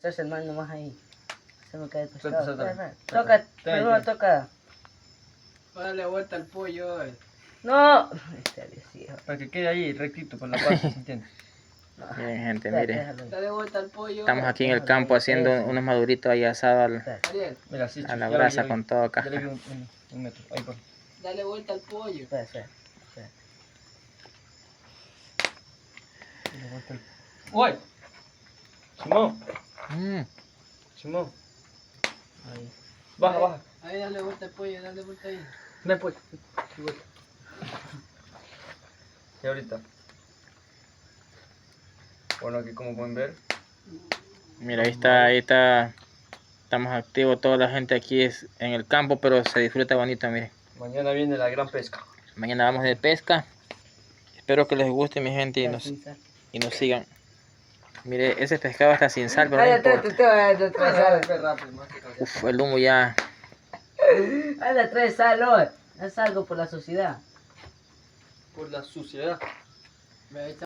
Traes el man nomás ahí. Se me cae el Suelta, pescado. suelta. Toca, primero toca. Dale vuelta al pollo. No. Para que quede ahí rectito con la pata, ¿se entiende? Miren, gente, miren. Dale vuelta al pollo. Estamos aquí en el campo haciendo unos maduritos ahí asados Ariel, Mira, así, a la ya brasa vi, con todo ya le acá. vi un metro. Ahí por. dale vuelta al pollo. Espera. ¡Uy! Simón, Mm. Simón. Ahí. Baja. Ahí dale vuelta al pollo, dale vuelta ahí. Ven pues. Sí, vuelta. Y ahorita. Bueno, aquí como pueden ver. Mira, ahí está. Estamos activos, toda la gente aquí es en el campo, pero se disfruta bonito, miren. Mañana viene la gran pesca. Mañana vamos de pesca. Espero que les guste, mi gente, y nos sigan. Mire, ese pescado está sin sal, pero no importa. Uf, el humo ya. Anda, trae sal hoy. Haz algo por la sociedad. Por la suciedad. Me echa